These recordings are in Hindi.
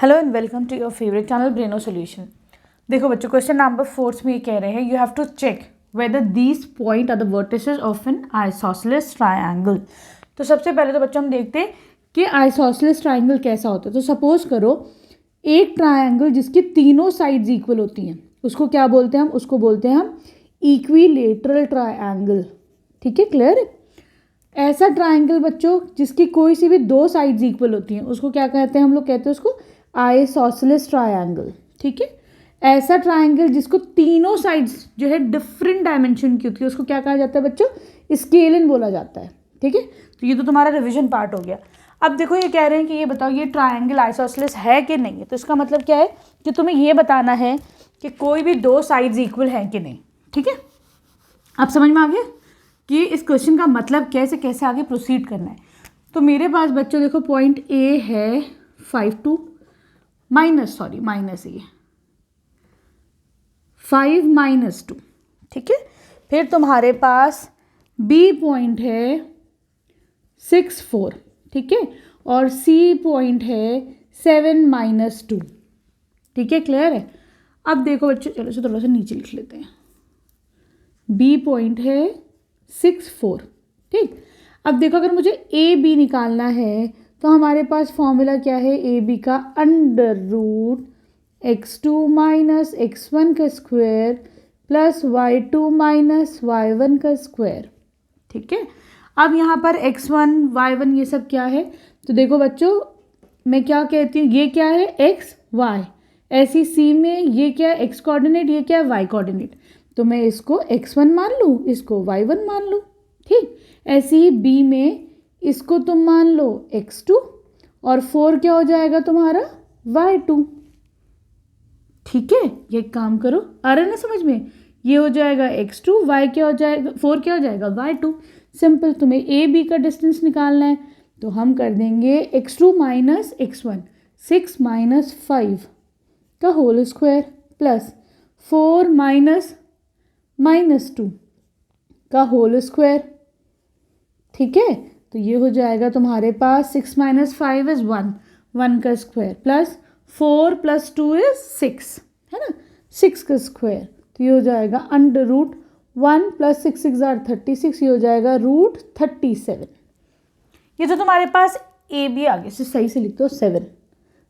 Hello and welcome to your favourite channel Breno solution. देखो बच्चों, क्वेश्चन नंबर 4 में ये कह रहे हैं you have to check whether these point are the vertices of an isosceles triangle. तो सबसे पहले तो बच्चों हम देखते हैं कि आइसोसेलेस ट्रायंगल कैसा होता है। तो सपोज करो एक ट्रायंगल जिसकी तीनों साइड्स इक्वल होती हैं, उसको क्या बोलते हैं हम? उसको बोलते हैं हम इक्विलेटरल ट्रायंगल। ठीक है, क्लियर है? ऐसा ट्रायंगल बच्चों जिसकी कोई सी भी दो साइड्स इक्वल होती हैं उसको क्या कहते हैं? हम लोग कहते हैं उसको आइसोसेलेस ट्रायंगल। ठीक है, ऐसा ट्रायंगल जिसको तीनों साइड्स जो है डिफरेंट डायमेंशन की होती है उसको क्या कहा जाता है बच्चों? स्केलिन बोला जाता है। ठीक है, तो ये तो तुम्हारा रिवीजन पार्ट हो गया। अब देखो ये कह रहे हैं कि ये बताओ ये ट्रायंगल आइसोसेलेस है कि नहीं है। तो इसका मतलब क्या है कि तुम्हें ये बताना है कि कोई भी दो साइड्स इक्वल हैं कि नहीं। ठीक है, अब समझ में आ गया कि इस क्वेश्चन का मतलब कैसे कैसे आगे प्रोसीड करना है। तो मेरे पास बच्चों देखो पॉइंट ए है 5 माइनस ए 5 - 2। ठीक है, फिर तुम्हारे पास बी पॉइंट है 6 4। ठीक है, और सी पॉइंट है 7 - 2। ठीक है, क्लियर है? अब देखो बच्चों, चलो इसे थोड़ा सा नीचे लिख लेते हैं। बी पॉइंट है 6 4। ठीक, अब देखो अगर मुझे ए बी निकालना है तो हमारे पास फॉर्मूला क्या है? ए बी का √x2 - x1 का स्क्वायर प्लस y2 - y1 का स्क्वायर। ठीक है, अब यहाँ पर x1 y1 ये सब क्या है? तो देखो बच्चों मैं क्या कहती हूँ, ये क्या है? x y। ऐसी सी में ये क्या है? x कोऑर्डिनेट, ये क्या है? y coordinate. तो मैं इसको x1 मान लूँ, इसको y1 मान लूँ। ठीक, ऐसे ही बी में इसको तुम मान लो x2 और 4 क्या हो जाएगा तुम्हारा? y2। ठीक है, ये काम करो, आ रहा है ना समझ में? ये हो जाएगा x2, y क्या हो जाएगा? 4 क्या हो जाएगा? y2। सिंपल, तुम्हें ए बी का डिस्टेंस निकालना है तो हम कर देंगे x2 - x1 6 - 5 का होल स्क्वायर प्लस 4 - -2 का होल स्क्वायर। ठीक है, तो ये हो जाएगा तुम्हारे पास 6 - 5 इज 1 का स्क्वायर प्लस 4 + 2 इज 6, है ना? 6 का स्क्वायर। तो ये हो जाएगा √1 + 6 6 = 36। ये हो जाएगा √37। ये तो तुम्हारे पास ए बी आगे से सही से लिख दो 7।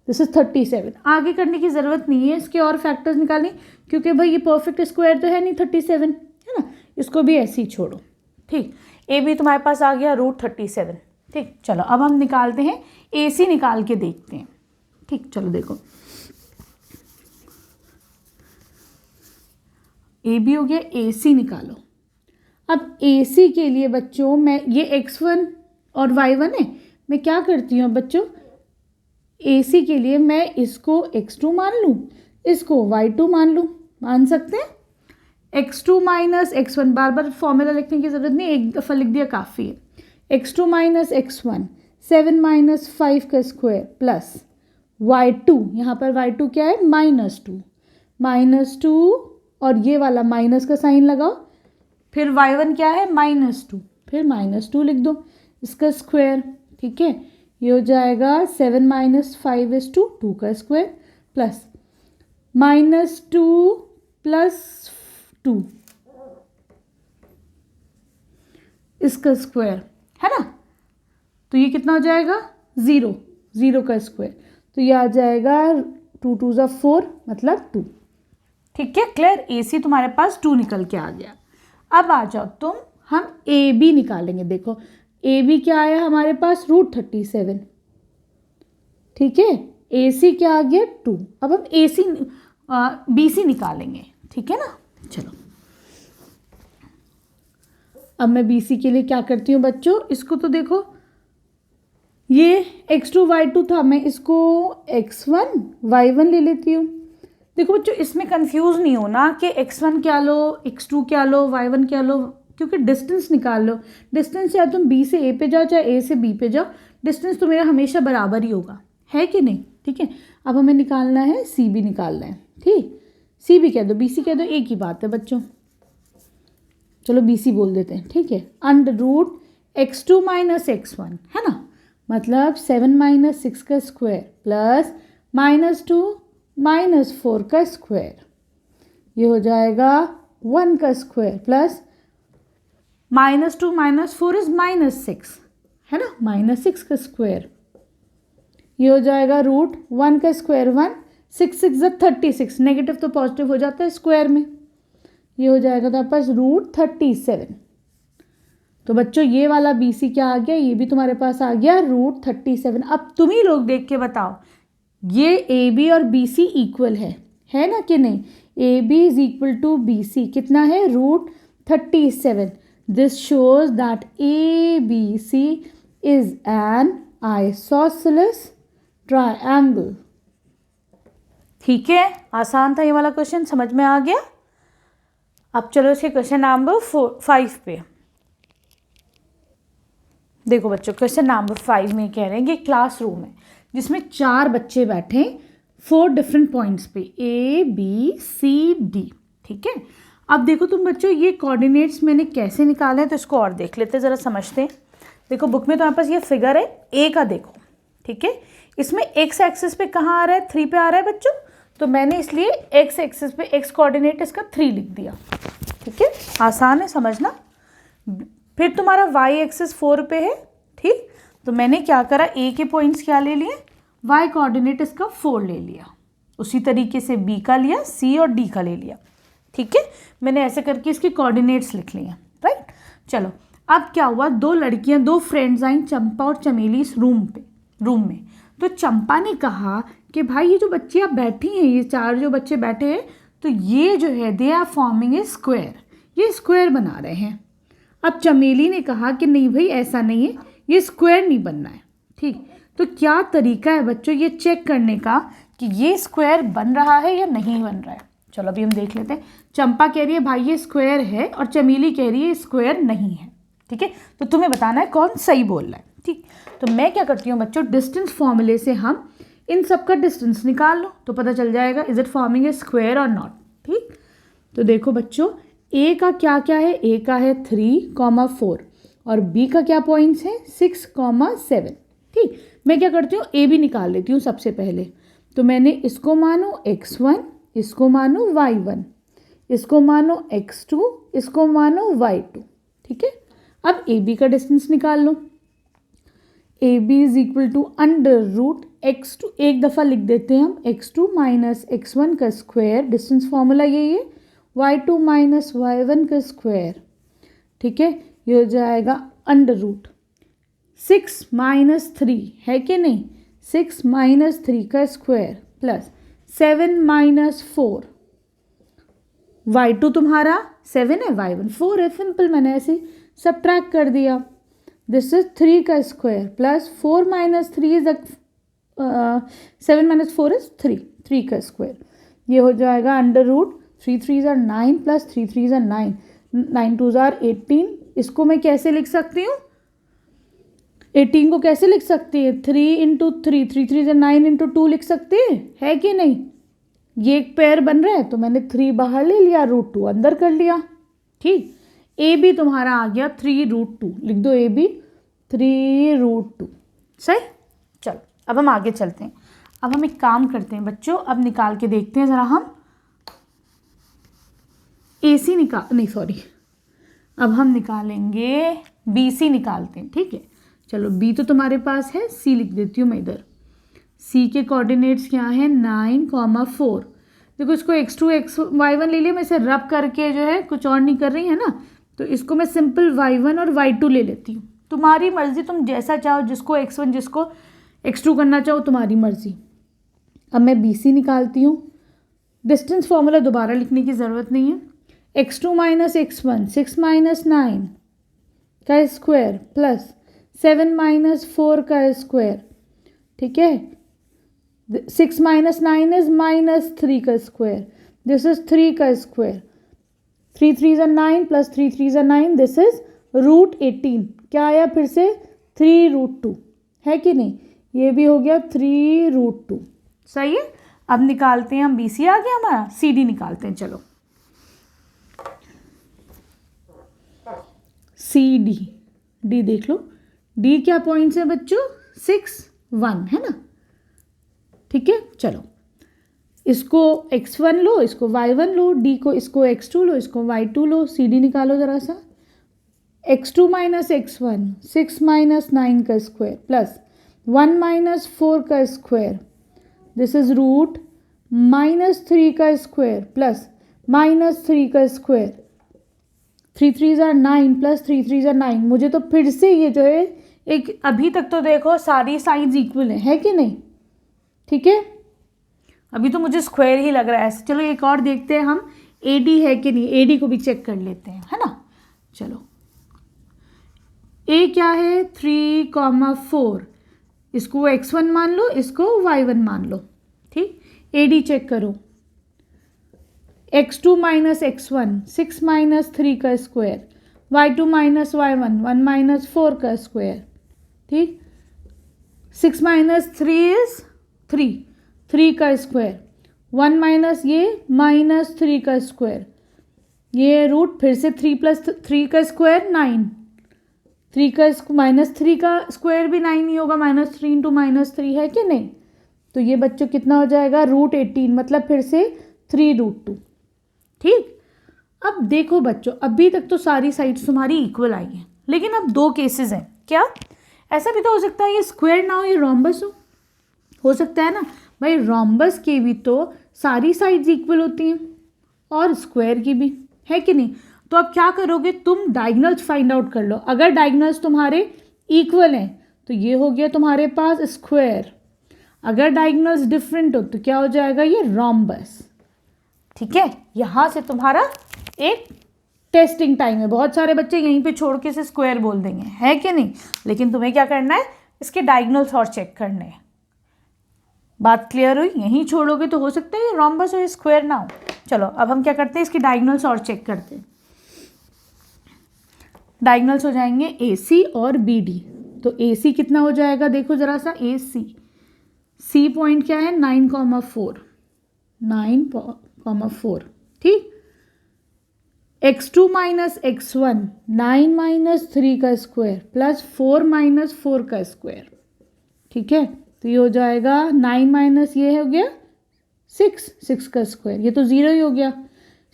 This is 37। आगे करने की ज़रूरत नहीं है इसके और फैक्टर्स निकालने, क्योंकि भाई ये परफेक्ट स्क्वायर तो है नहीं 37, है ना? इसको भी ऐसे ही छोड़ो। ठीक, ए बी तुम्हारे पास आ गया √37। ठीक, चलो अब हम निकालते हैं ए सी, निकाल के देखते हैं। ठीक, चलो देखो ए बी हो गया, ए सी निकालो। अब ए सी के लिए बच्चों मैं ये x1 और y1 है, मैं क्या करती हूँ बच्चों? ए सी के लिए मैं इसको x2 मान लूँ, इसको y2 मान लूँ। मान सकते हैं? x2 - x1, बार बार फॉर्मूला लिखने की ज़रूरत नहीं, एक दफ़ा लिख दिया काफ़ी है। x2 - x1 7 - 5 का स्क्वायर प्लस y2, यहाँ पर y2 क्या है? -2 और ये वाला माइनस का साइन लगाओ, फिर y1 क्या है? -2, फिर -2 लिख दो इसका स्क्वायर। ठीक है, ये हो जाएगा 7 - 5 = 2 का स्क्वायर प्लस -2 + 2 इसका स्क्वायर, है ना? तो ये कितना हो जाएगा? 0 का स्क्वायर। तो ये आ जाएगा 2 2 = 4 मतलब 2। ठीक है, क्लियर? ए सी तुम्हारे पास 2 निकल के आ गया। अब आ जाओ तुम, हम ए बी निकालेंगे। देखो ए बी क्या आया हमारे पास? √37। ठीक है, ए सी क्या आ गया? 2। अब हम ए सी बी सी निकालेंगे। ठीक है ना? चलो अब मैं बी सी के लिए क्या करती हूँ बच्चों? इसको तो देखो ये x2 y2 था, मैं इसको x1 y1 ले लेती हूँ। देखो बच्चों इसमें कंफ्यूज नहीं होना कि x1 क्या लो, x2 क्या लो, y1 क्या लो, क्योंकि डिस्टेंस निकाल लो। डिस्टेंस चाहे तुम b से a पे जाओ चाहे a से b पे जाओ, डिस्टेंस तो मेरा हमेशा बराबर ही होगा, है कि नहीं? ठीक है, अब हमें निकालना है सी बी निकालना है। ठीक, सी बी कह दो, बी सी कह दो, एक ही बात है बच्चों। चलो बी सी बोल देते हैं। ठीक है, √x2 - x1, है ना? मतलब 7 - 6 का स्क्वायर प्लस -2 -4 का स्क्वायर, ये हो जाएगा 1 का स्क्वायर प्लस -2 -4 इज -6, है ना, -6 का स्क्वायर, ये हो जाएगा √1 का स्क्वायर 1, 6 6 36, नेगेटिव तो पॉजिटिव हो जाता है स्क्वायर में, ये हो जाएगा तो आपके पास √37। तो बच्चों ये वाला BC क्या आ गया, ये भी तुम्हारे पास आ गया √37। अब तुम ही लोग देख के बताओ ये AB और BC इक्वल है ना कि नहीं। AB is equal to BC कितना है, √37। This shows that ABC is an isosceles triangle. ठीक है, आसान था ये वाला क्वेश्चन, समझ में आ गया। अब चलो इसके क्वेश्चन नंबर 5 पे देखो बच्चों। क्वेश्चन नंबर 5 में कह रहे हैं कि क्लासरूम है जिसमें 4 बच्चे बैठे 4 डिफरेंट पॉइंट्स पे A B C D, ठीक है। अब देखो तुम बच्चों ये कोऑर्डिनेट्स मैंने कैसे निकाले हैं तो इसको और देख लेते हैं, ज़रा समझते हैं। देखो बुक में तुम्हारे पास ये फिगर है A का, देखो ठीक है। इसमें x एक्सिस पे कहाँ आ रहा है, 3 पे आ रहा है बच्चों, तो मैंने इसलिए x एक्सिस पे x कोऑर्डिनेट इसका 3 लिख दिया, ठीक है, आसान है समझना। फिर तुम्हारा y एक्सिस 4 पे है, ठीक, तो मैंने क्या करा, a के पॉइंट्स क्या ले लिए, y कोऑर्डिनेट इसका 4 ले लिया, उसी तरीके से b का लिया, c और d का ले लिया, ठीक है। मैंने ऐसे करके इसके कोऑर्डिनेट्स लिख लिए, राइट। चलो अब क्या हुआ, 2 लड़कियां 2 फ्रेंड्स आई, चंपा और चमेली, इस रूम में। तो चंपा ने कहा कि भाई ये जो बच्चे आप बैठी हैं, ये 4 जो बच्चे बैठे हैं, तो ये जो है they are forming a square, ये स्क्वायर बना रहे हैं। अब चमेली ने कहा कि नहीं भाई ऐसा नहीं है, ये स्क्वायर नहीं बनना है, ठीक। तो क्या तरीका है बच्चों ये चेक करने का कि ये स्क्वायर बन रहा है या नहीं बन रहा है। चलो अभी हम देख लेते हैं। चंपा कह रही है भाई ये स्क्वायर है और चमेली कह रही है स्क्वायर नहीं है, ठीक है। तो तुम्हें बताना है कौन सही बोल रहा है, ठीक। तो मैं क्या करती हूँ बच्चों, डिस्टेंस फॉर्मूले से हम इन सब का डिस्टेंस निकाल लो तो पता चल जाएगा is it forming a square और नॉट, ठीक। तो देखो बच्चों A का क्या क्या है, A का है 3,4 और B का क्या पॉइंट्स है 6,7, ठीक। मैं क्या करती हूँ A भी निकाल लेती हूँ सबसे पहले। तो मैंने इसको मानो x1, इसको मानो y1, इसको मानो x2, इसको मानो y2, ठीक है। अब AB का डिस्टेंस निकाल लो। AB is equal to √x2, एक दफ़ा लिख देते हैं हम, x2 माइनस x1 का स्क्वायर, डिस्टेंस फॉर्मूला यही है, y2 माइनस y1 का स्क्वायर, ठीक है। ये हो जाएगा √6 माइनस 3 है कि नहीं, 6 माइनस 3 का स्क्वायर प्लस 7 माइनस 4, y2 तुम्हारा 7 है, y1 4 है, सिंपल, मैंने ऐसे सबट्रैक्ट कर दिया। दिस इज 3 का square plus 4 minus 3 is 7 minus 4 is 3 का स्क्वायर, ये हो जाएगा √3 3 are 9 प्लस 3 3 are 9, 9 2 are 18। इसको मैं कैसे लिख सकती हूँ, 18 को कैसे लिख सकती है, 3 इंटू 3, 3 3 are 9 इंटू 2 लिख सकते हैं, है कि नहीं। ये एक पेयर बन रहा है तो मैंने 3 बाहर ले लिया, √2 अंदर कर लिया, ठीक। ए बी तुम्हारा आ गया 3√2, लिख दो ए बी 3√2, सही। चलो अब हम आगे चलते हैं। अब हम एक काम करते हैं बच्चों, अब निकाल के देखते हैं ज़रा हम AC अब हम निकालेंगे BC निकालते हैं, ठीक है। चलो B तो तुम्हारे पास है, C लिख देती हूँ मैं इधर। C के कोऑर्डिनेट्स क्या हैं 9,4। देखो इसको x2 y1 ले लिया, मैं इसे रब करके जो है कुछ और नहीं कर रही है ना, तो इसको मैं सिंपल y1 और y2 ले लेती हूँ। तुम्हारी मर्जी, तुम जैसा चाहो, जिसको x1 जिसको x2 करना चाहो तुम्हारी मर्जी। अब मैं BC निकालती हूँ। डिस्टेंस फॉर्मूला दोबारा लिखने की ज़रूरत नहीं है, x2 माइनस x1 6 माइनस 9 का स्क्वायर प्लस 7 माइनस 4 का स्क्वायर, ठीक है। 6 माइनस 9 इज -3 का स्क्वायर, दिस इज 3 का square, 3 3 are 9 plus 3 3 are 9, this is √18। क्या आया फिर से 3√2, है कि नहीं, ये भी हो गया 3√2, सही है। अब निकालते हैं हम BC, आ गया हमारा। CD निकालते हैं, चलो CD, D देख लो, D क्या पॉइंट्स है बच्चों 6 1, है ना, ठीक है, चलो इसको x1 लो, इसको y1 लो, d को इसको x2 लो, इसको y2 लो, CD निकालो ज़रा सा। x2 माइनस x1 6 माइनस 9 का स्क्वायर प्लस 1 माइनस 4 का स्क्वायर, दिस इज रूट -3 का स्क्वायर प्लस -3 का स्क्वायर, 3 3 ज़ा 9 प्लस 3 3 ज़ा 9। मुझे तो फिर से ये जो है एक, अभी तक तो देखो सारी साइड्स इक्वल है कि नहीं, ठीक है, अभी तो मुझे स्क्वायर ही लग रहा है। चलो एक और देखते हैं हम AD है कि नहीं, AD को भी चेक कर लेते हैं, है ना। चलो A क्या है 3,4, इसको x1 मान लो, इसको y1 मान लो, ठीक। AD चेक करो, x2 माइनस x1 6 माइनस 3 का square, y2 minus y1 1 minus 4 का स्क्वायर, ठीक। 6 माइनस 3 इज 3 का स्क्वायर, 1 माइनस ये -3 का स्क्वायर, ये रूट फिर से 3 प्लस 3 का स्क्वायर 9, 3 का -3 का स्क्वायर भी 9 ही होगा, -3 इंटू -3 है कि नहीं। तो ये बच्चों कितना हो जाएगा √18, मतलब फिर से 3√2, ठीक। अब देखो बच्चों, अभी तक तो सारी साइड्स तुम्हारी इक्वल आई हैं, लेकिन अब दो केसेस हैं। क्या ऐसा भी तो हो सकता है ये स्क्वायर ना हो, ये रोम्बस हो सकता है ना भाई। रोम्बस के भी तो सारी साइड्स इक्वल होती हैं और स्क्वायर की भी, है कि नहीं। तो अब क्या करोगे तुम, डायगोनल्स फाइंड आउट कर लो। अगर डायगोनल्स तुम्हारे इक्वल हैं तो ये हो गया तुम्हारे पास स्क्वायर, अगर डायगोनल्स डिफरेंट हो तो क्या हो जाएगा, ये रोम्बस, ठीक है। यहाँ से तुम्हारा एक टेस्टिंग टाइम है, बहुत सारे बच्चे यहीं पे छोड़ के इसे स्क्वायर बोल देंगे, है कि नहीं, लेकिन तुम्हें क्या करना है, इसके डायगोनल्स और चेक करने हैं। बात क्लियर हुई, यहीं छोड़ोगे तो हो सकता है ये रोम्बस हो, स्क्वायर ना हो। चलो अब हम क्या करते हैं, इसके डायगोनल्स और चेक करते हैं। डायगोनल्स हो जाएंगे AC और BD, तो AC कितना हो जाएगा, देखो ज़रा सा, C पॉइंट क्या है 9,4, 9,4, ठीक। x2 माइनस x1 9 माइनस 3 का स्क्वायर प्लस 4 माइनस 4 का स्क्वायर, ठीक है। तो ये हो जाएगा 9 माइनस ये हो गया 6 का स्क्वायर, ये तो 0 ही हो गया,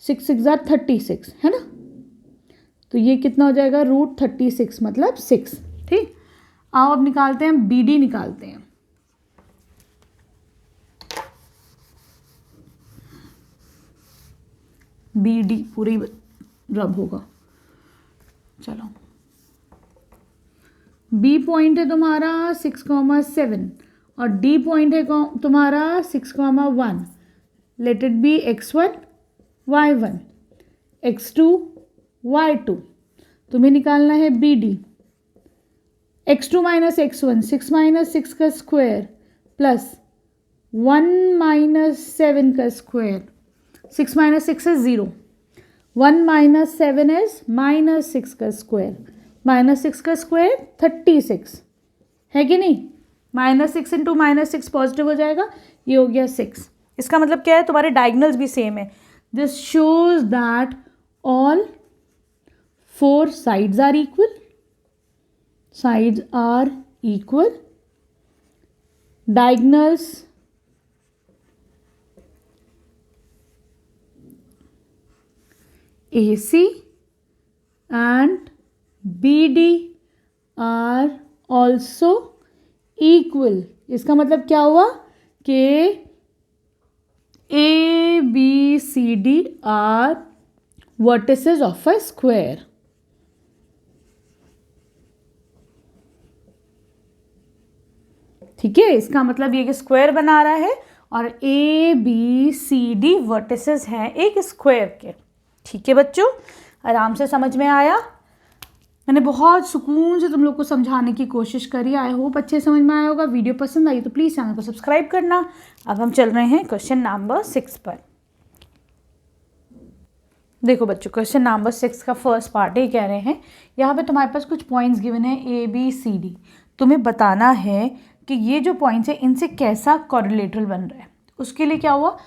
6 6 ज़ा 36, है ना। तो ये कितना हो जाएगा, √36 मतलब 6, ठीक। आओ अब निकालते हैं, BD निकालते हैं। BD पूरी रब होगा। चलो B पॉइंट है तुम्हारा 6,7 और D पॉइंट है तुम्हारा 6,1। Let it be x1 y1 x2 y2। तुम्हें निकालना है BD, x2 minus x1 6 minus 6 का स्क्वायर प्लस 1 माइनस 7 का square, 6 minus 6 is 0, 1 minus 7 is -6 का स्क्वायर, -6 का स्क्वायर 36, है कि नहीं। -6 इंटू -6 पॉजिटिव हो जाएगा, ये हो गया 6। इसका मतलब क्या है, तुम्हारे डायगोनल्स भी सेम है। This shows that all 4 sides are equal, sides are equal, diagonals AC and BD are also equal। इसका मतलब क्या हुआ कि ABCD are vertices of a square। ठीक है, इसका मतलब ये कि स्क्वायर बना रहा है और ABCD वर्टिसेस हैं एक स्क्वायर के। ठीक है बच्चों, आराम से समझ में आया। मैंने बहुत सुकून से तुम लोग को समझाने की कोशिश करी। आई होप अच्छे समझ में आया होगा। वीडियो पसंद आई तो प्लीज़ चैनल को सब्सक्राइब करना। अब हम चल रहे हैं क्वेश्चन नंबर 6 पर। देखो बच्चों, क्वेश्चन नंबर 6 का फर्स्ट पार्ट ये कह रहे हैं, यहाँ पे तुम्हारे पास कुछ पॉइंट्स गिवन है ABCD। तुम्हें बताना है कि ये जो पॉइंट्स है इनसे कैसा कोरिलेटरल बन रहा है। उसके लिए क्या हुआ,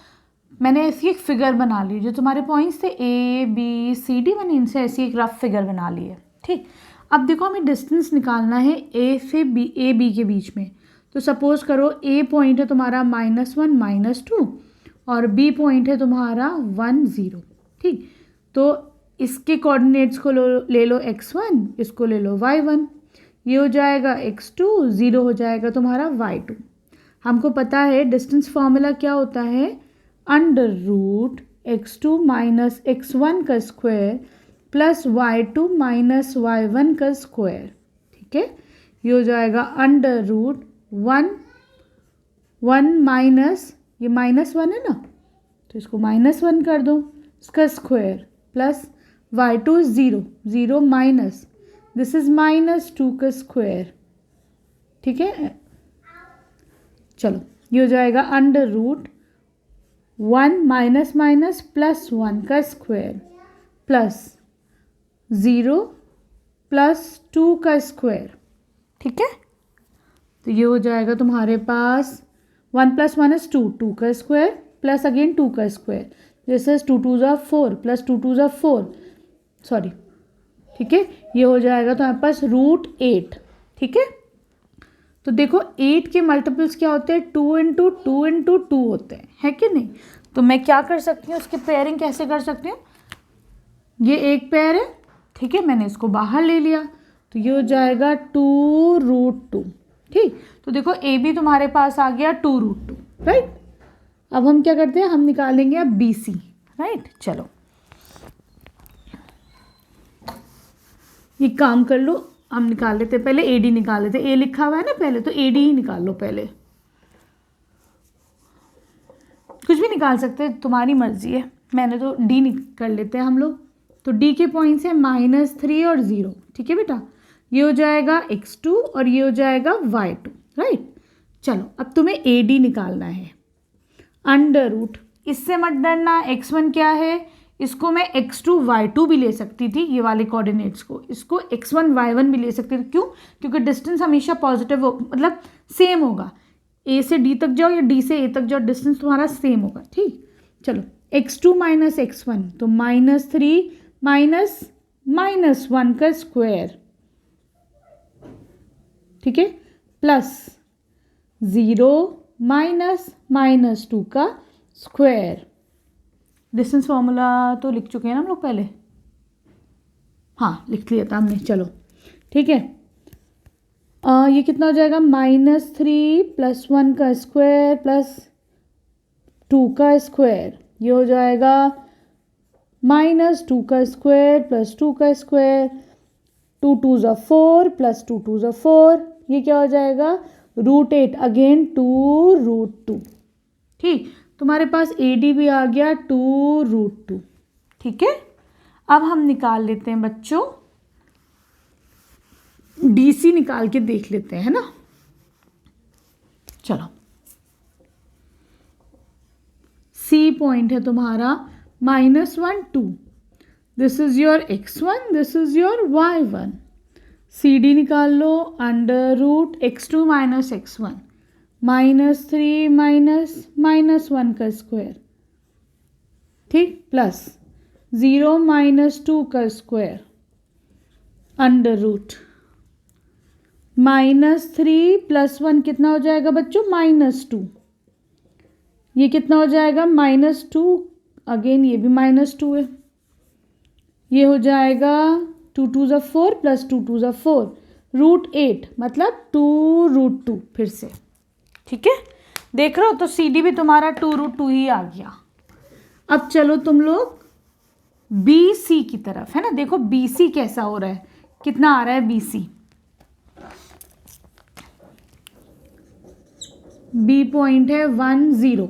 मैंने ऐसी एक फिगर बना ली। जो तुम्हारे पॉइंट्स थे ABCD, मैंने इनसे ऐसी एक रफ फिगर बना ली है। ठीक, अब देखो हमें डिस्टेंस निकालना है A से B, A B के बीच में। तो सपोज करो ए पॉइंट है तुम्हारा -1 -2 और बी पॉइंट है तुम्हारा 1 0। ठीक, तो इसके कोऑर्डिनेट्स को ले लो x1, इसको ले लो y1, ये हो जाएगा x2, 0 हो जाएगा तुम्हारा y2। हमको पता है डिस्टेंस फॉर्मूला क्या होता है, √x2 माइनस x1 का square plus y2 minus y1 का स्क्वायर। ठीक है, ये हो जाएगा √1 माइनस, ये -1 है ना, तो इसको -1 कर दो, इसका square plus y2 0 0 minus, this is -2 का स्क्वायर। ठीक है, चलो ये हो जाएगा √1 माइनस माइनस प्लस 1 का स्क्वायर प्लस 0 प्लस 2 का स्क्वायर। ठीक है, तो ये हो जाएगा तुम्हारे पास 1 + 1 = 2, 2 का स्क्वायर प्लस अगेन 2 का स्क्वायर, जैसे 2 2 ज़ा 4 प्लस 2 2 ज़ा 4, सॉरी। ठीक है, ये हो जाएगा तुम्हारे पास √8। ठीक है, तो देखो 8 के मल्टीपल्स क्या होते हैं, 2 × 2 × 2 होते हैं, है कि नहीं। तो मैं क्या कर सकती हूँ, उसकी पेयरिंग कैसे कर सकती हूँ, ये एक पेयर है, ठीक है, मैंने इसको बाहर ले लिया, तो ये हो जाएगा 2√2। ठीक, तो देखो ए भी तुम्हारे पास आ गया 2√2, राइट। अब हम क्या करते हैं, हम निकालेंगे अब BC, राइट। चलो ये काम कर लो, हम निकाल लेते हैं, पहले AD निकाल लेते हैं, ए लिखा हुआ है ना पहले, तो AD ही निकाल लो पहले, कुछ भी निकाल सकते हैं, तुम्हारी मर्जी है, मैंने तो D कर लेते हैं हम लोग। तो D के पॉइंट्स है -3 और 0। ठीक है बेटा, ये हो जाएगा x2 और ये हो जाएगा y2, राइट। चलो अब तुम्हें AD निकालना है, √, इससे मत डरना, x1 क्या है, इसको मैं x2 y2 भी ले सकती थी, ये वाले कोऑर्डिनेट्स को, इसको x1 y1 भी ले सकती थी। क्यों, क्योंकि डिस्टेंस हमेशा पॉजिटिव हो, मतलब सेम होगा, A से D तक जाओ या D से A तक जाओ, डिस्टेंस तुम्हारा सेम होगा। ठीक, चलो x2 माइनस x1, तो -3 माइनस -1 का स्क्वायर, ठीक है, प्लस 0 माइनस -2 का स्क्वायर। डिस्टेंस फॉर्मूला तो लिख चुके हैं ना हम लोग पहले, हाँ लिख लिया था हमने। चलो ठीक है, ये कितना हो जाएगा, -3 + 1 का स्क्वायर प्लस 2 का स्क्वायर, ये हो जाएगा -2 का स्क्वायर प्लस 2 का स्क्वायर, 2 2 ज़ा 4 प्लस 2 2 ज़ा 4, ये क्या हो जाएगा √8, अगेन 2√2। ठीक, तुम्हारे पास AD भी आ गया 2√2। ठीक है, अब हम निकाल लेते हैं बच्चों DC, निकाल के देख लेते हैं, है ना। चलो C पॉइंट है तुम्हारा -1 2, this is your x1, this is your y1। CD निकाल लो, √x2 माइनस x1, -3 माइनस -1 का स्क्वायर, ठीक, प्लस 0 माइनस 2 का स्क्वायर, √, -3 + 1 कितना हो जाएगा बच्चों, -2, ये कितना हो जाएगा -2, अगेन ये भी -2 है, ये हो जाएगा 2 2 ज़ा 4 प्लस 2 2 ज़ा 4, √8 मतलब 2√2 फिर से। ठीक है, देख रहे हो, तो CD भी तुम्हारा 2√2 ही आ गया। अब चलो तुम लोग BC की तरफ, है ना। देखो BC कैसा हो रहा है, कितना आ रहा है BC, B पॉइंट है 1 0,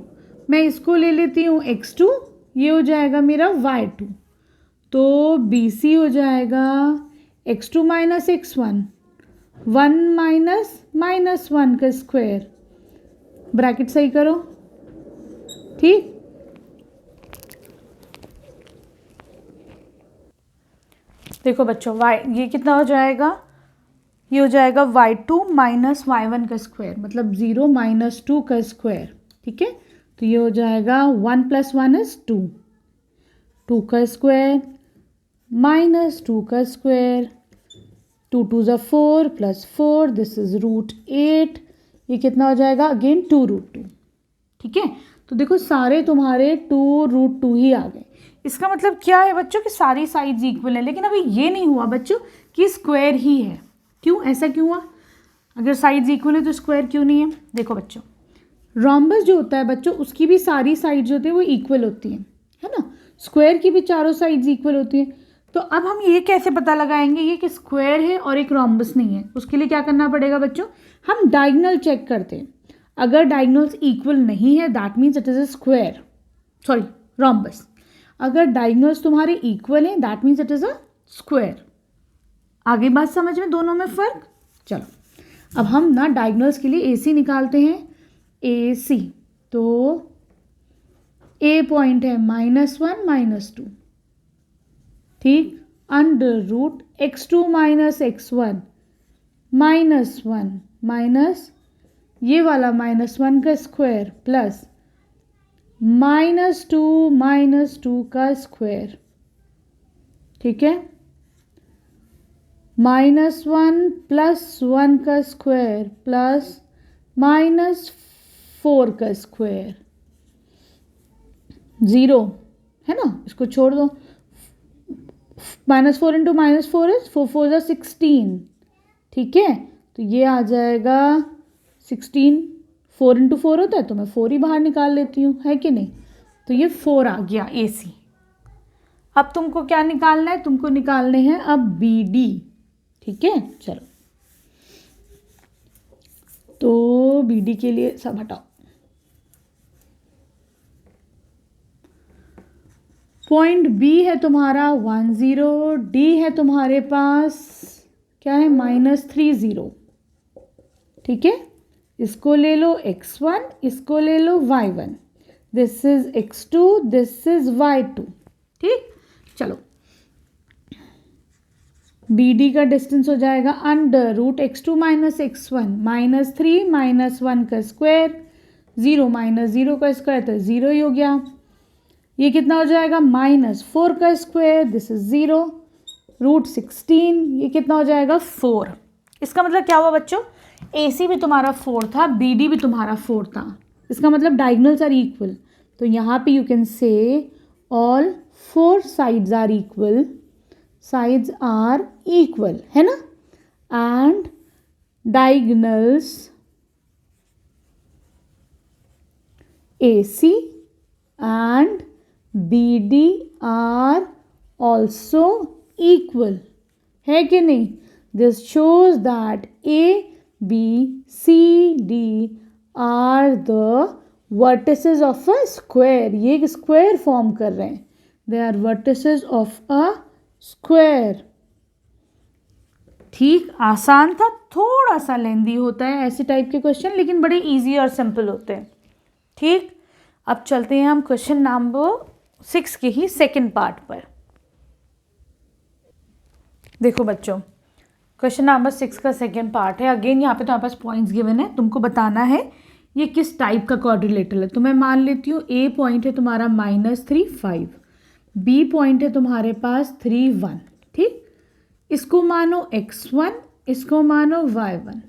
मैं इसको ले लेती हूँ x2, ये हो जाएगा मेरा y2, तो BC हो जाएगा x2 माइनस x1, 1 माइनस -1 का स्क्वायर, ब्रैकेट सही करो, ठीक। देखो बच्चों ये कितना हो जाएगा, ये हो जाएगा y2 माइनस y1 का स्क्वायर, मतलब 0 माइनस 2 का स्क्वायर। ठीक है, तो ये हो जाएगा 1 + 1 = 2, 2 का स्क्वायर माइनस 2 का स्क्वायर, 2 2 ज़ा 4 प्लस 4, दिस इज √8, ये कितना हो जाएगा अगेन 2√2। ठीक है, तो देखो सारे तुम्हारे 2√2 ही आ गए। इसका मतलब क्या है बच्चों कि सारी साइड्स इक्वल है, लेकिन अभी ये नहीं हुआ बच्चों कि स्क्वायर ही है। क्यों, ऐसा क्यों हुआ? अगर साइड्स इक्वल है तो स्क्वायर क्यों नहीं है? देखो बच्चों, रोम्बस जो होता है बच्चों उसकी भी सारी साइड्स जो होती है वो इक्वल होती हैं, है ना। स्क्वायर की भी चारों साइड्स इक्वल होती हैं। तो अब हम ये कैसे पता लगाएंगे ये कि स्क्वायर है और एक रोम्बस नहीं है? उसके लिए क्या करना पड़ेगा बच्चों, हम डायगोनल चेक करते हैं। अगर डायगोनल्स इक्वल नहीं है that means it is a square, sorry rhombus. अगर डायगोनल्स तुम्हारे इक्वल हैं that means it is a square. आगे बात समझ में, दोनों में फ़र्क। चलो अब हम ना डायगोनल्स के लिए AC निकालते हैं। AC तो A पॉइंट है -1 -2, ठीक, √x2 - x1 -1 माइनस ये वाला -1 का स्क्वायर प्लस -2 का स्क्वायर। ठीक है, -1 + 1 का स्क्वायर प्लस -4 का स्क्वायर, 0 है ना, इसको छोड़ दो। -4 × -4 इज 4 4 = 16। ठीक है, तो ये आ जाएगा 16। 4 × 4 होता है तो मैं 4 ही बाहर निकाल लेती हूँ, है कि नहीं। तो ये 4 आ गया AC। अब तुमको क्या निकालना है, तुमको निकालने हैं अब BD। ठीक है, चलो तो BD के लिए सब हटाओ। पॉइंट B है तुम्हारा 1 0, D है तुम्हारे पास क्या है -3 0। ठीक है, इसको ले लो x1, इसको ले लो y1, this is x2, this is y2। ठीक, चलो BD का डिस्टेंस हो जाएगा √x2 - x1 -3 -1 का स्क्वायर, 0 - 0 का स्क्वायर तो 0 ही हो गया। ये कितना हो जाएगा -4 का स्क्वायर, दिस इज 0, √16, ये कितना हो जाएगा 4। इसका मतलब क्या हुआ बच्चों, AC भी तुम्हारा 4 था, BD भी तुम्हारा 4 था। इसका मतलब डायगोनल्स आर इक्वल। तो यहाँ पे you can say all 4 sides are equal, sides are equal, है ना, and diagonals AC and BD are also equal, है कि नहीं। This shows that A, B, C, D are the vertices of a square। ये एक स्क्वायर फॉर्म कर रहे हैं, they are vertices of a square। ठीक, आसान था, थोड़ा सा लेंदी होता है ऐसे टाइप के क्वेश्चन, लेकिन बड़े इजी और सिंपल होते हैं। ठीक, अब चलते हैं हम क्वेश्चन नंबर 6 के ही सेकंड पार्ट पर। देखो बच्चों, क्वेश्चन नंबर 6 का सेकंड पार्ट है। अगेन यहाँ पे तुम्हारे पास पॉइंट्स गिवन है, तुमको बताना है ये किस टाइप का क्वाड्रिलेटरल है। तो मैं मान लेती हूँ A पॉइंट है तुम्हारा -3 5, B पॉइंट है तुम्हारे पास 3 1। ठीक, इसको मानो x1, इसको मानो y1,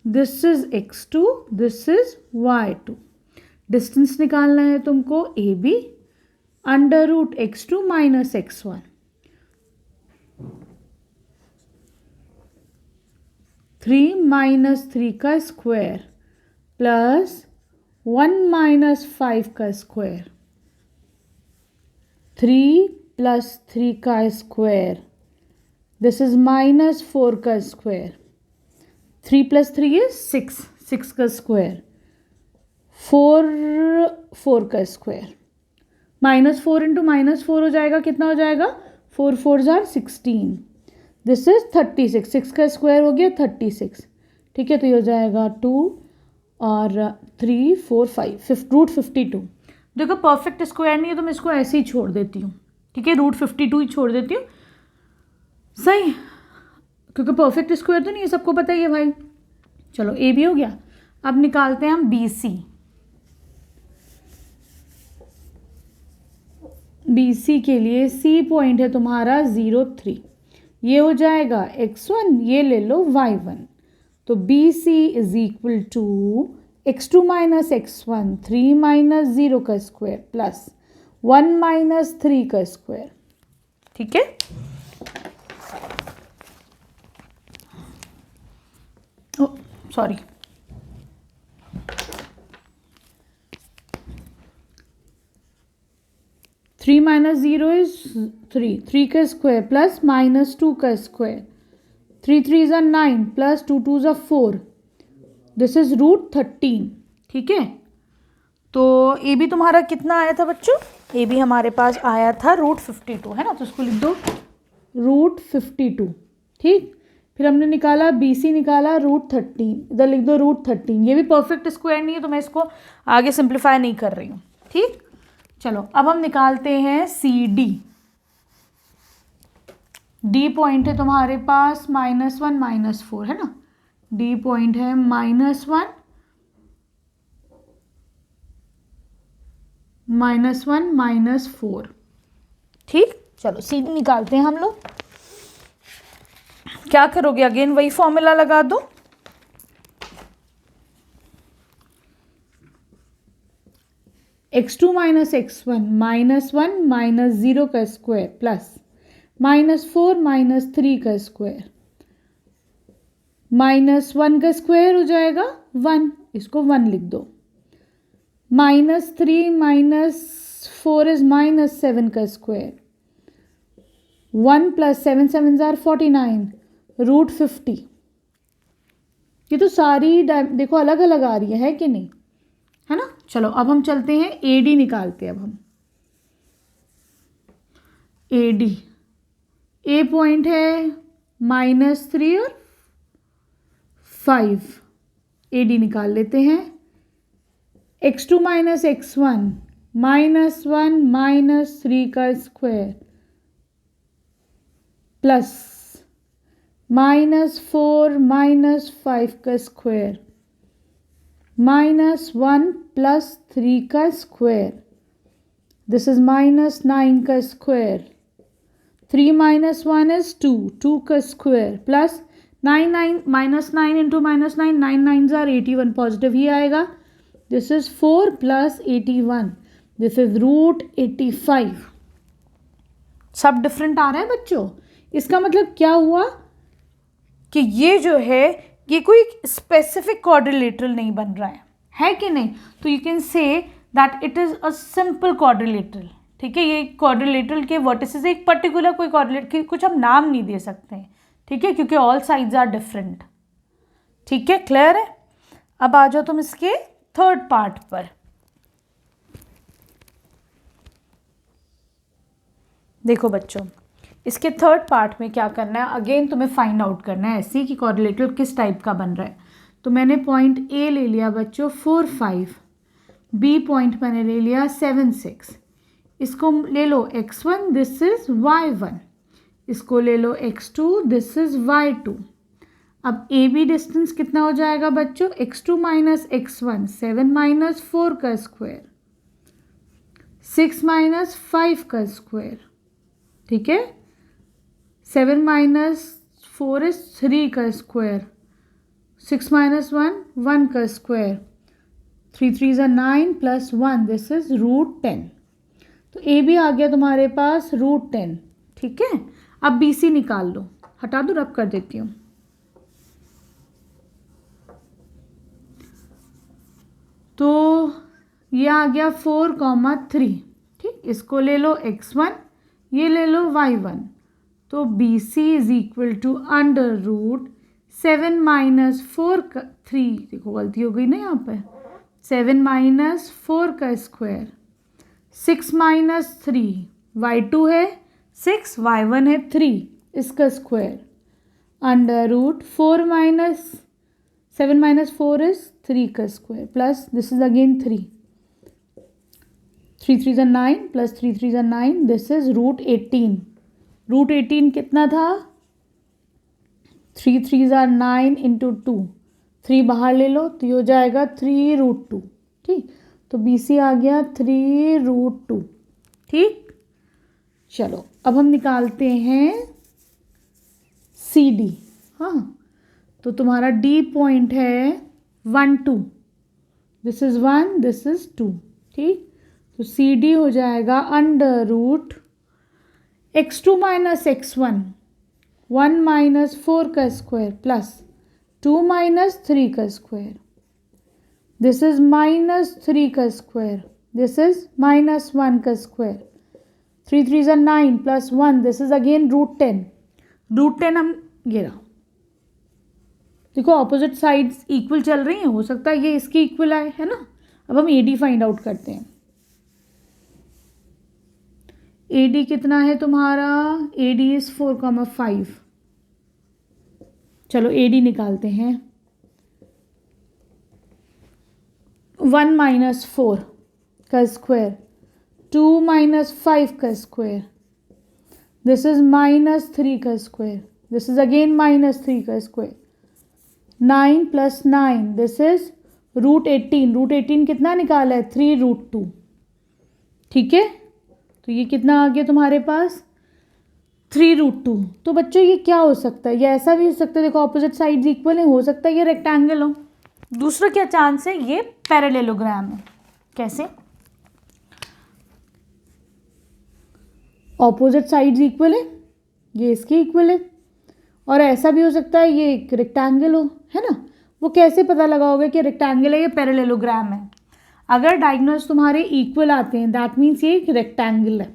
this is x2, this is y2। Distance निकालना है तुमको AB √x2 - x1, 3 - 3 का स्क्वायर प्लस 1 - 5 का स्क्वायर, 3 + 3 का स्क्वायर, दिस इज -4 का स्क्वायर, 3 + 3 इज 6, 6 का स्क्वायर, 4 का स्क्वायर, -4 × -4 हो जाएगा, कितना हो जाएगा 4 4 = 16, दिस इज 36, 6 का स्क्वायर हो गया 36। ठीक है, तो ये हो जाएगा 2 और 3 4 5 √52। देखो परफेक्ट स्क्वायर नहीं है तो मैं इसको ऐसे ही छोड़ देती हूँ। ठीक है, √52 ही छोड़ देती हूँ, सही, क्योंकि परफेक्ट स्क्वायर तो नहीं है, सबको पता ही है भाई। चलो ए भी हो गया। अब निकालते हैं हम BC के लिए C पॉइंट है तुम्हारा 0 3, ये हो जाएगा x1, ये ले लो y1, तो B C is equal to x2 minus x1, 3 minus 0 का स्क्वायर प्लस 1 माइनस 3 का स्क्वायर। ठीक है, सॉरी, थ्री माइनस 0 इज 3, 3 का स्क्वायर प्लस माइनस 2 का स्क्वायर, 3 3 ज़ा 9 प्लस 2 2 ज़ा 4, दिस इज √13। ठीक है, तो ए बी तुम्हारा कितना आया था बच्चों? ए बी हमारे पास आया था √52, है ना, तो उसको लिख दो √52। ठीक, फिर हमने निकाला बी सी, निकाला √13, इधर लिख दो √13। ये भी परफेक्ट स्क्वायर नहीं है तो मैं इसको आगे सिंप्लीफाई नहीं कर रही हूँ। ठीक, चलो अब हम निकालते हैं सी डी। डी पॉइंट है तुम्हारे पास -1 -4, है ना, डी पॉइंट है -1 -1 -4। ठीक, चलो सी डी निकालते हैं हम लोग। क्या करोगे? अगेन वही फॉर्मूला लगा दो। x2 माइनस x1 -1 माइनस 0 का स्क्वायर प्लस -4 माइनस 3 का स्क्वायर, -1 का स्क्वायर हो जाएगा 1, इसको 1 लिख दो, -3 माइनस 4 इज -7 का स्क्वायर, 1 प्लस 7 7 ज़ार 49, √50। ये तो सारी देखो अलग अलग आ रही है कि नहीं, है ना। चलो अब हम चलते हैं ए डी निकालते हैं। अब हम ए डी, ए पॉइंट है -3 और 5, ए डी निकाल लेते हैं। x2 माइनस x1 -1 माइनस 3 का स्क्वायर प्लस -4 माइनस 5 का स्क्वायर, -1 प्लस 3 का स्क्वायर, दिस इज -9 का स्क्वायर, 3 माइनस 1 इज 2, 2 का स्क्वायर प्लस 9 9 -9 इंटू -9, 9 9 ज़ार 81, पॉजिटिव ही आएगा, this is 4 plus 81, this is √85। सब डिफरेंट आ रहा है बच्चों। इसका मतलब क्या हुआ कि ये जो है ये कोई स्पेसिफिक क्वाड्रिलेटरल नहीं बन रहा है कि नहीं। तो you can say that it is a simple quadrilateral. ठीक है, ये क्वाड्रिलेटरल के वर्टिसेस एक पर्टिकुलर कोई क्वाड्रिलेटरल कुछ हम नाम नहीं दे सकते हैं, ठीक है, क्योंकि ऑल साइड्स आर डिफरेंट। ठीक है, क्लियर है। अब आ जाओ तुम इसके थर्ड पार्ट पर। देखो बच्चों, इसके थर्ड पार्ट में क्या करना है, अगेन तुम्हें फाइंड आउट करना है ऐसे कि क्वाड्रिलेटरल किस टाइप का बन रहा है। तो मैंने पॉइंट ए ले लिया बच्चों 4 5, बी पॉइंट मैंने ले लिया 7 6, इसको ले लो x1, दिस इज y1, इसको ले लो x2, दिस इज y2। अब ए बी डिस्टेंस कितना हो जाएगा बच्चों, x2 माइनस x1, 7 माइनस 4 का स्क्वायर, 6 माइनस 5 का स्क्वायर। ठीक है, 7 माइनस 4 इज 3 का स्क्वायर, 6 माइनस 1 1 का स्क्वायर, 3 3 ज़ा 9 प्लस 1, दिस इज √10। तो ए बी आ गया तुम्हारे पास √10। ठीक है, अब बी सी निकाल लो, हटा दो, रब कर देती हूँ। तो ये आ गया 4,3। ठीक, इसको ले लो x1, ये ले लो y1। तो B C is equal to √7 minus 4 का 3, देखो गलती हो गई ना यहाँ पर, 7 माइनस 4 का स्क्वायर, 6 माइनस 3, y2 है 6, y1 है 3, इसका स्क्वायर, √4 माइनस 7 माइनस 4 इज 3 का square plus this is again 3, 3 3 ज़ा 9 प्लस 3 3 ज़ा 9, दिस इज √18। √18 कितना था, 3 3 ज़ा 9 इंटू 2, 3 बाहर ले लो तो ये हो जाएगा 3√2। ठीक, तो बी सी आ गया 3√2। ठीक, चलो अब हम निकालते हैं सी डी। हाँ, तो तुम्हारा डी पॉइंट है 1 2, दिस इज़ 1, दिस इज़ 2, ठीक। तो सी डी हो जाएगा under root x2 minus x1, 1 minus 4 का स्क्वायर प्लस 2 माइनस 3 का स्क्वायर, दिस इज माइनस 3 का स्क्वायर, दिस इज माइनस 1 का स्क्वायर, 3 3 is 9 प्लस 1, this is again root 10। Root 10 हम ये रहा, देखो ऑपोजिट साइड्स इक्वल चल रही हैं, हो सकता है ये इसकी इक्वल आए, है ना। अब हम ए डी फाइंड आउट करते हैं। ए डी कितना है तुम्हारा, ए डी इज 4,5। चलो ए डी निकालते हैं। 1 माइनस 4 का स्क्वायर, 2 माइनस 5 का स्क्वायर, दिस इज माइनस 3 का square, this is again minus 3 का square, 9 plus 9, this is root 18। Root 18 कितना निकाला है, 3 रूट 2, ठीक है। तो ये कितना आ गया तुम्हारे पास, 3 रूट 2। तो बच्चों ये क्या हो सकता है, ये ऐसा भी हो सकता है, देखो ऑपोजिट साइड्स इक्वल है, हो सकता है ये रेक्टेंगल हो। दूसरा क्या चांस है, ये पैरेललोग्राम है। कैसे, ऑपोजिट साइड्स इक्वल है, ये इसके इक्वल है, और ऐसा भी हो सकता है ये एक रेक्टेंगल हो, है ना। वो कैसे पता लगाओगे कि रेक्टेंगल है या पैरेललोग्राम है, अगर डायगोनल्स तुम्हारे इक्वल आते हैं दैट मीन्स ये एक रेक्टेंगल है।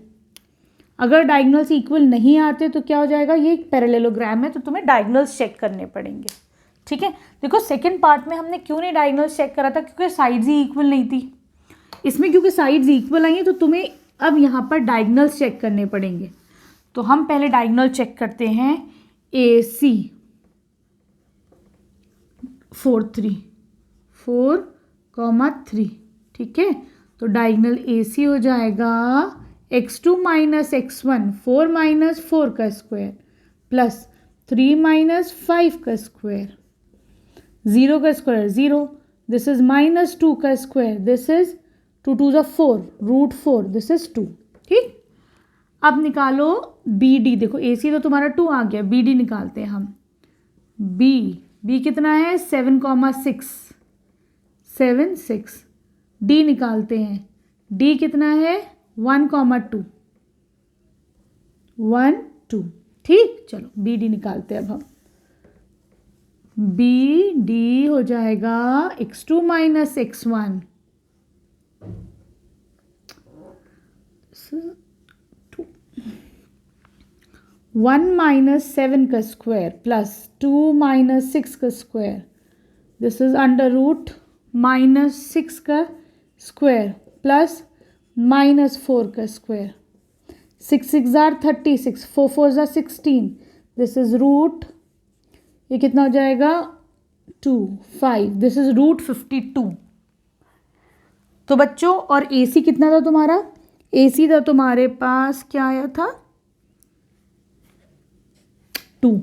अगर डायगोनल्स इक्वल नहीं आते तो क्या हो जाएगा, ये एक पैरेललोग्राम है, तो तुम्हें डायगोनल्स चेक करने पड़ेंगे, ठीक है। देखो सेकंड पार्ट में हमने क्यों नहीं डायगोनल्स चेक करा था, क्योंकि साइड्स ही इक्वल नहीं थी। इसमें क्योंकि साइड्स इक्वल आई हैं तो तुम्हें अब यहाँ पर डायगोनल्स चेक करने पड़ेंगे। तो हम पहले डायगोनल चेक करते हैं, ए सी 4 3 4,3, ठीक है। तो डायगोनल ए सी हो जाएगा x2 माइनस x1, 4 माइनस 4 का स्क्वायर प्लस 3 माइनस 5 का स्क्वायर, 0 का स्क्वायर 0, दिस इज माइनस 2 का स्क्वायर, दिस इज 2 2 ज़ा 4, रूट 4, दिस इज 2, ठीक। अब निकालो बी डी, देखो ए सी तो तुम्हारा 2 आ गया, बी डी निकालते हैं हम। बी कितना है, 7,6, 7 6। डी निकालते हैं, डी कितना है, 1,2, 1 2, ठीक। चलो बी डी निकालते हैं अब हम। बी डी हो जाएगा x2 माइनस x1, 1 माइनस 7 का स्क्वायर प्लस 2 माइनस 6 का square, this is under root minus 6 का स्क्वायर प्लस माइनस 4 का स्क्वायर, 6 6 ज़ार 36, 4 4 ज़ार 16, दिस इज रूट, ये कितना हो जाएगा 2 5, दिस इज रूट 52। तो बच्चों और ए सी कितना था तुम्हारा, ए सी था तुम्हारे पास क्या आया था, 2।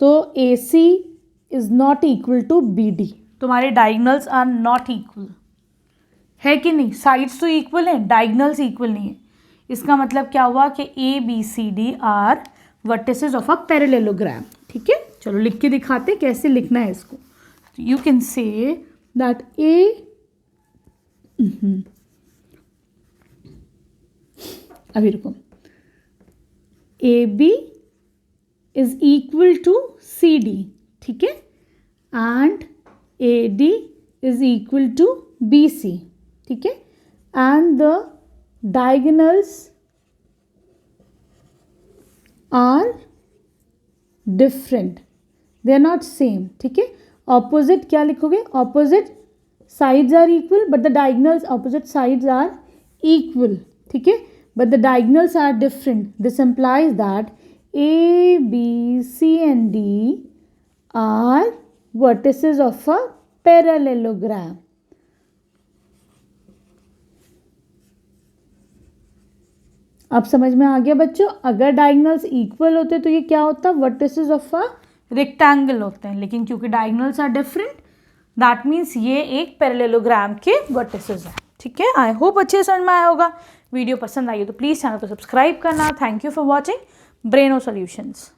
तो A C is not equal to B D, तुम्हारे डायगोनल्स आर नॉट इक्वल, है कि नहीं। साइड्स तो इक्वल है, डायगोनल्स इक्वल नहीं है। इसका मतलब क्या हुआ कि A B C D are vertices of a parallelogram, ठीक है। चलो लिख के दिखाते कैसे लिखना है इसको। You can say that A, अभी रुको, A B is equal to C D, ठीक है, and A D is equal to B C, ठीक है, and the diagonals are different, they are not same, ठीक है। ऑपोजिट क्या लिखोगे, opposite sides are equal but the diagonals, opposite sides are equal, ठीक है, but the diagonals are different. This implies that A, B, C and D are vertices of a parallelogram. अब समझ में आ गया बच्चों, अगर डायगोनल्स इक्वल होते तो ये क्या होता, वर्टिसेस ऑफ अ रेक्टेंगल होते हैं, लेकिन क्योंकि diagonals are different that means ये एक पैरेललोग्राम के वर्टिसेस हैं, ठीक है। आई होप अच्छे समझ में आया होगा। वीडियो पसंद आई हो तो प्लीज़ चैनल को सब्सक्राइब करना। Thank you for watching Breno solutions.